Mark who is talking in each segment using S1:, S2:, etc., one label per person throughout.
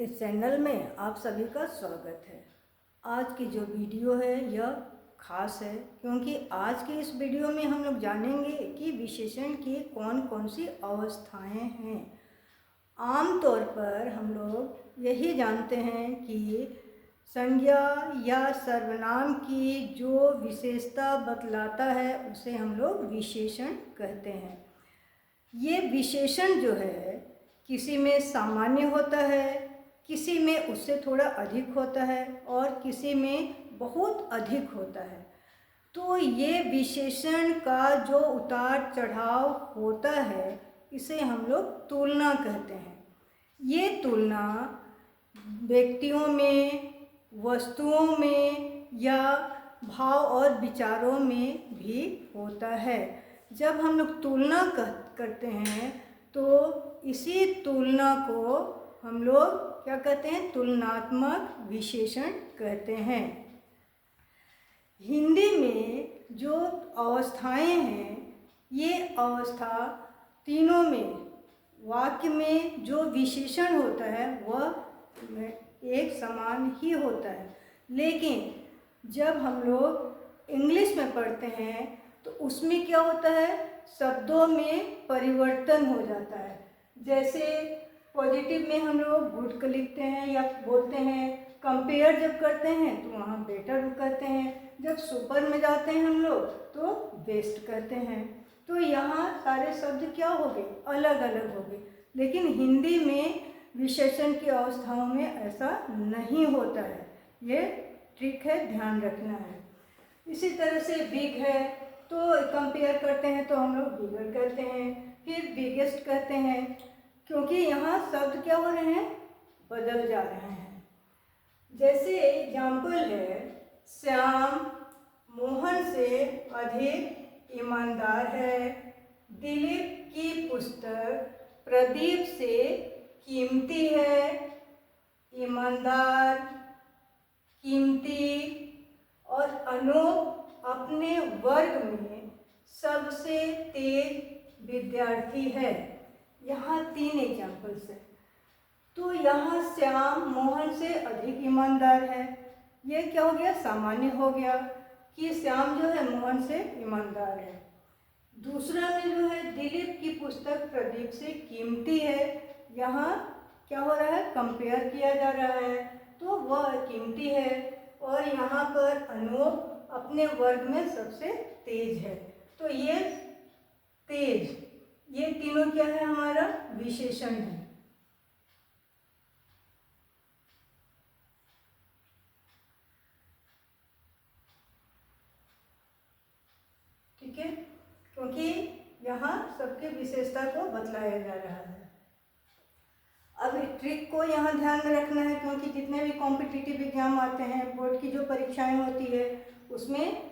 S1: इस चैनल में आप सभी का स्वागत है। आज की जो वीडियो है यह खास है क्योंकि आज की इस वीडियो में हम लोग जानेंगे कि विशेषण की कौन कौन सी अवस्थाएं हैं। आम तौर पर हम लोग यही जानते हैं कि संज्ञा या सर्वनाम की जो विशेषता बतलाता है उसे हम लोग विशेषण कहते हैं। ये विशेषण जो है किसी में सामान्य होता है, किसी में उससे थोड़ा अधिक होता है और किसी में बहुत अधिक होता है। तो ये विशेषण का जो उतार चढ़ाव होता है इसे हम लोग तुलना कहते हैं। ये तुलना व्यक्तियों में, वस्तुओं में या भाव और विचारों में भी होता है। जब हम लोग तुलना करते हैं तो इसी तुलना को हम लोग क्या कहते हैं, तुलनात्मक विशेषण कहते हैं। हिंदी में जो अवस्थाएं हैं ये अवस्था तीनों में वाक्य में जो विशेषण होता है वह एक समान ही होता है, लेकिन जब हम लोग इंग्लिश में पढ़ते हैं तो उसमें क्या होता है, शब्दों में परिवर्तन हो जाता है। जैसे पॉजिटिव में हम लोग गुड को लिखते हैं या बोलते हैं, कंपेयर जब करते हैं तो वहाँ बेटर कहते हैं, जब सुपर में जाते हैं हम लोग तो बेस्ट कहते हैं। तो यहाँ सारे शब्द क्या हो गए, अलग अलग हो गए। लेकिन हिंदी में विशेषण की अवस्थाओं में ऐसा नहीं होता है। ये ट्रिक है, ध्यान रखना है। इसी तरह से बिग है तो कंपेयर करते हैं तो हम लोग बिगर कहते हैं, फिर बिगेस्ट कहते हैं, क्योंकि यहाँ शब्द क्या हो रहे हैं, बदल जा रहे हैं। जैसे एग्जाम्पल है, श्याम मोहन से अधिक ईमानदार है, दिलीप की पुस्तक प्रदीप से कीमती है। ईमानदार, कीमती और अनूप अपने वर्ग में सबसे तेज विद्यार्थी है। यहाँ 3 एग्जाम्पल्स हैं। तो यहाँ श्याम मोहन से अधिक ईमानदार है, ये क्या हो गया, सामान्य हो गया कि श्याम जो है मोहन से ईमानदार है। दूसरा में जो है दिलीप की पुस्तक प्रदीप से कीमती है, यहाँ क्या हो रहा है, कंपेयर किया जा रहा है तो वह कीमती है। और यहाँ पर अनूप अपने वर्ग में सबसे तेज है, तो ये तेज, ये तीनों क्या है, हमारा विशेषण है। ठीक है, क्योंकि यहाँ सबके विशेषता को बतलाया जा रहा है। अब ट्रिक को यहाँ ध्यान में रखना है क्योंकि जितने भी कॉम्पिटिटिव एग्जाम आते हैं, बोर्ड की जो परीक्षाएं होती है उसमें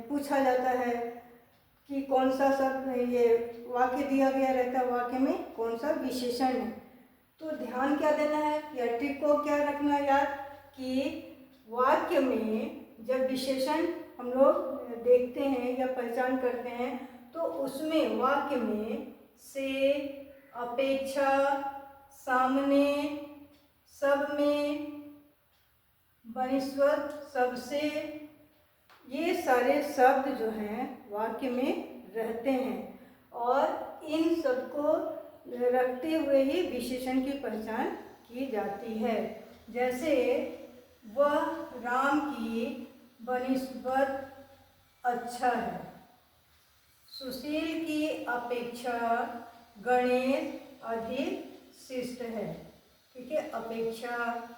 S1: पूछा जाता है कि कौन सा शब्द, ये वाक्य दिया गया रहता है, वाक्य में कौन सा विशेषण है। तो ध्यान क्या देना है या ट्रिक को क्या रखना याद कि वाक्य में जब विशेषण हम लोग देखते हैं या पहचान करते हैं तो उसमें वाक्य में से, अपेक्षा, सामने, सब में, बनिस्पत, सबसे, ये सारे शब्द जो हैं वाक्य में रहते हैं और इन सब को रखते हुए ही विशेषण की पहचान की जाती है। जैसे वह राम की बनिस्बत अच्छा है, सुशील की अपेक्षा गणेश अधिक शिष्ट है। ठीक है, अपेक्षा,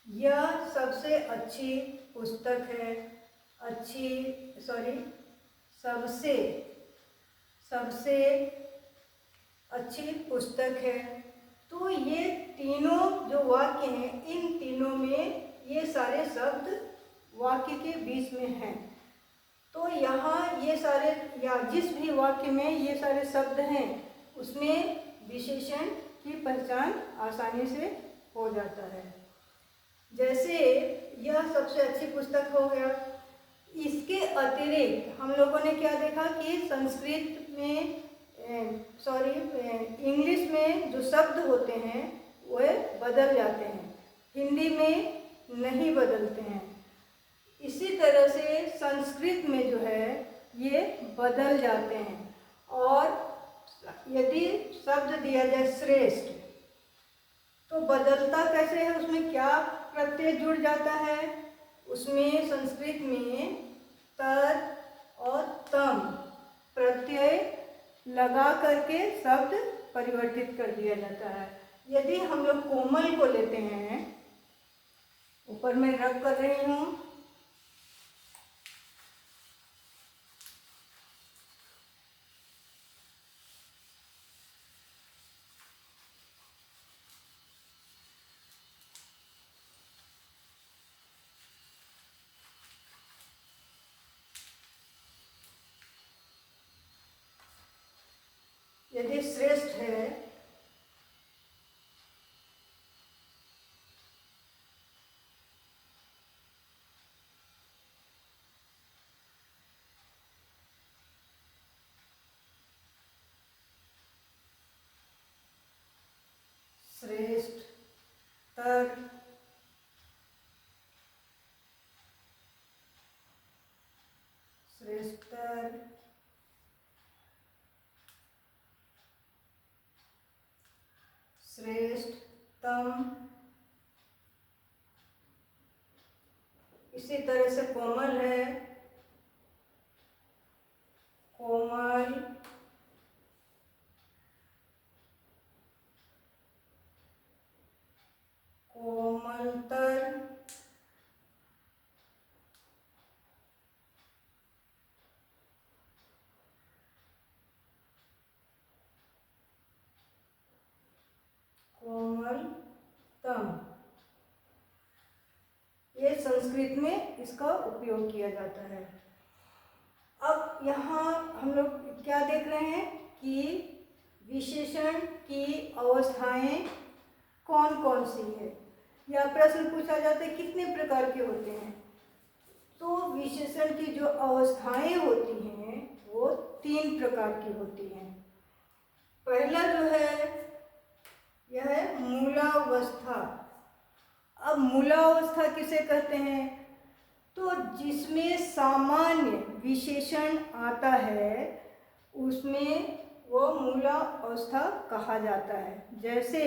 S1: यह सबसे अच्छी पुस्तक है, सबसे अच्छी पुस्तक है। तो ये तीनों जो वाक्य हैं, इन तीनों में ये सारे शब्द वाक्य के बीच में हैं। तो यहाँ ये सारे, या जिस भी वाक्य में ये सारे शब्द हैं उसमें विशेषण की पहचान आसानी से हो जाता है। जैसे यह सबसे अच्छी पुस्तक हो गया। इसके अतिरिक्त हम लोगों ने क्या देखा कि संस्कृत में सॉरी, इंग्लिश में जो शब्द होते हैं वे बदल जाते हैं, हिंदी में नहीं बदलते हैं। इसी तरह से संस्कृत में जो है ये बदल जाते हैं। और यदि शब्द दिया जाए श्रेष्ठ, तो बदलता कैसे है, उसमें क्या प्रत्यय जुड़ जाता है, उसमें संस्कृत में तर और तम प्रत्यय लगा करके शब्द परिवर्तित कर दिया जाता है। यदि हम लोग कोमल को लेते हैं, ऊपर में रख कर रही हूँ, यदि श्रेष्ठ है श्रेष्ठ, तर, श्रेष्ठतर, श्रेष्ठतम। इसी तरह से कोमल है, कोमल, कोमलतर, कोमलतम। ये संस्कृत में इसका उपयोग किया जाता है। अब यहाँ हम लोग क्या देख रहे हैं कि विशेषण की अवस्थाएं कौन कौन सी है, या प्रश्न पूछा जाता है कितने प्रकार के होते हैं। तो विशेषण की जो अवस्थाएं होती हैं वो 3 प्रकार की होती हैं। पहला जो है यह है मूलावस्था। अब मूलावस्था किसे कहते हैं, तो जिसमें सामान्य विशेषण आता है उसमें वो मूलावस्था कहा जाता है। जैसे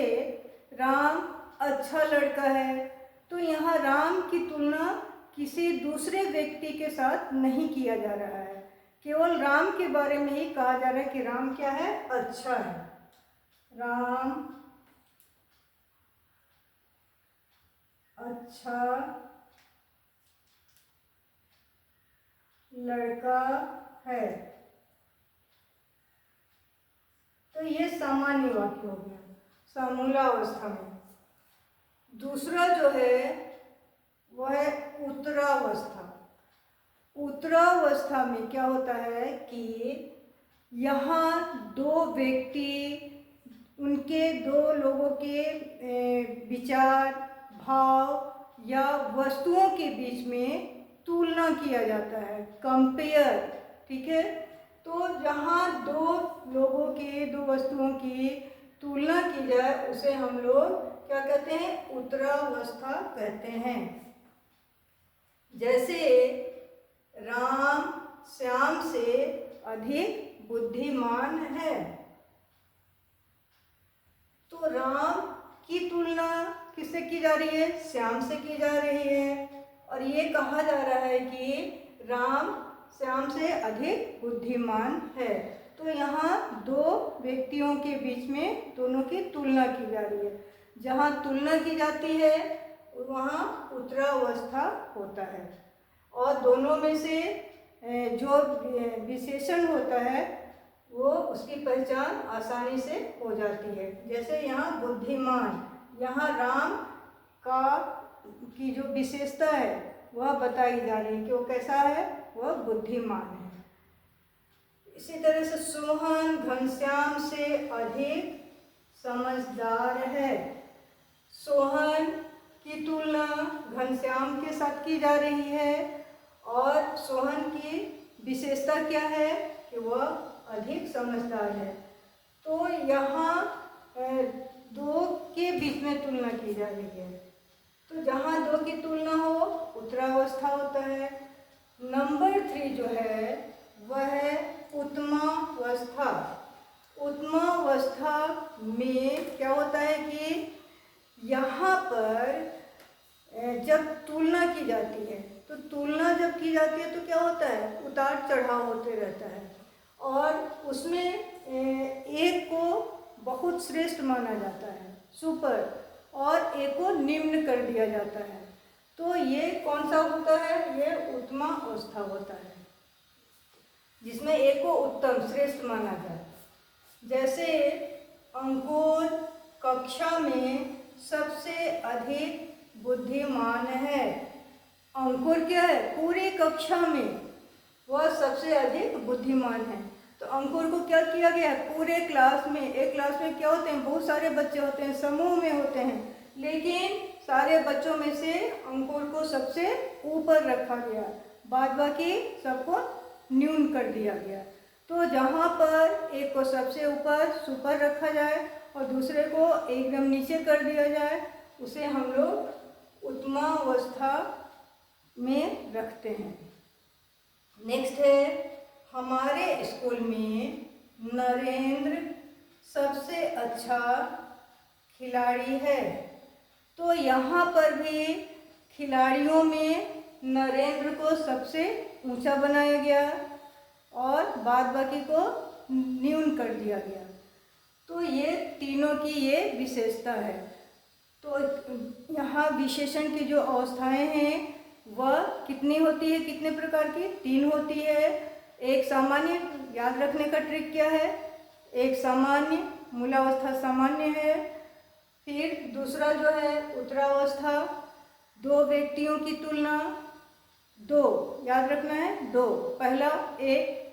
S1: राम अच्छा लड़का है, तो यहाँ राम की तुलना किसी दूसरे व्यक्ति के साथ नहीं किया जा रहा है, केवल राम के बारे में ही कहा जा रहा है कि राम क्या है, अच्छा है। राम अच्छा लड़का है। तो ये सामान्य वाक्य हो गया समूलावस्था में। दूसरा जो है वह है उत्तरावस्था। उत्तरावस्था में क्या होता है कि यहाँ 2 व्यक्ति, उनके 2 लोगों के विचार, भाव या वस्तुओं के बीच में तुलना किया जाता है, कंपेयर, ठीक है। तो जहाँ 2 लोगों के 2 वस्तुओं की तुलना की जाए उसे हम लोग क्या कहते हैं, उत्तरावस्था कहते हैं। जैसे राम श्याम से अधिक बुद्धिमान है, तो राम की तुलना किससे की जा रही है, श्याम से की जा रही है, और ये कहा जा रहा है कि राम श्याम से अधिक बुद्धिमान है। तो यहाँ 2 व्यक्तियों के बीच में दोनों की तुलना की जा रही है। जहाँ तुलना की जाती है वहाँ उत्तरावस्था होता है, और दोनों में से जो विशेषण होता है वो उसकी पहचान आसानी से हो जाती है। जैसे यहाँ बुद्धिमान, यहाँ राम की जो विशेषता है वह बताई जा रही है कि वो कैसा है, वह बुद्धिमान है। इसी तरह से सोहन घनश्याम से अधिक समझदार है। सोहन की तुलना घनश्याम के साथ की जा रही है, और सोहन की विशेषता क्या है कि वह अधिक समझदार है। तो यहाँ दो के बीच में तुलना की जा रही है। तो जहाँ दो की तुलना हो उत्तरावस्था होता है। नंबर 3 जो है वह है उत्तमावस्था। उत्तमावस्था में क्या होता है कि यहाँ पर जब तुलना की जाती है, तो तुलना जब की जाती है तो क्या होता है, उतार चढ़ाव होते रहता है और उसमें एक को बहुत श्रेष्ठ माना जाता है, सुपर, और एक को निम्न कर दिया जाता है। तो ये कौन सा होता है, ये उत्तमावस्था होता है, जिसमें एक को उत्तम श्रेष्ठ माना जाए। जैसे अंकुर कक्षा में सबसे अधिक बुद्धिमान है। अंकुर क्या है, पूरी कक्षा में वह सबसे अधिक बुद्धिमान है। तो अंकुर को क्या किया गया है, पूरे क्लास में, एक क्लास में क्या होते हैं, बहुत सारे बच्चे होते हैं, समूह में होते हैं, लेकिन सारे बच्चों में से अंकुर को सबसे ऊपर रखा गया, बाद बाकी सबको न्यून कर दिया गया। तो जहाँ पर एक को सबसे ऊपर सुपर रखा जाए और दूसरे को एकदम नीचे कर दिया जाए, उसे हम लोग उत्तमावस्था में रखते हैं। नेक्स्ट है, हमारे स्कूल में नरेंद्र सबसे अच्छा खिलाड़ी है। तो यहाँ पर भी खिलाड़ियों में नरेंद्र को सबसे ऊंचा बनाया गया और बाद बाकी को न्यून कर दिया गया। तो ये तीनों की ये विशेषता है। तो यहाँ विशेषण की जो अवस्थाएं हैं वह कितनी होती है, कितने प्रकार की, 3 होती है। एक सामान्य, याद रखने का ट्रिक क्या है, एक सामान्य, मूलावस्था सामान्य है। फिर दूसरा जो है उत्तरावस्था, 2 व्यक्तियों की तुलना, 2 याद रखना है, 2, पहला एक,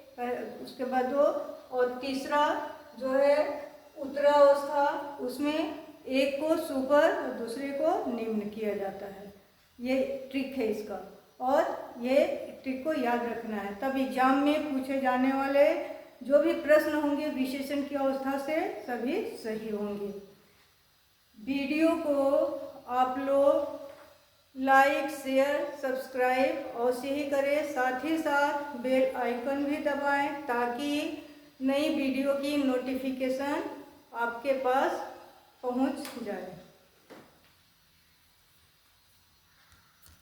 S1: उसके बाद 2, और तीसरा जो है उत्तरावस्था, उसमें एक को सुपर और दूसरे को निम्न किया जाता है। ये ट्रिक है इसका, और ये ट्रिक को याद रखना है, तब एग्जाम में पूछे जाने वाले जो भी प्रश्न होंगे विशेषण की अवस्था से सभी सही होंगे। वीडियो को आप लोग लाइक, शेयर, सब्सक्राइब अवश्य ही करें, साथ ही साथ बेल आइकन भी दबाएं ताकि नई वीडियो की नोटिफिकेशन आपके पास पहुंच जाए।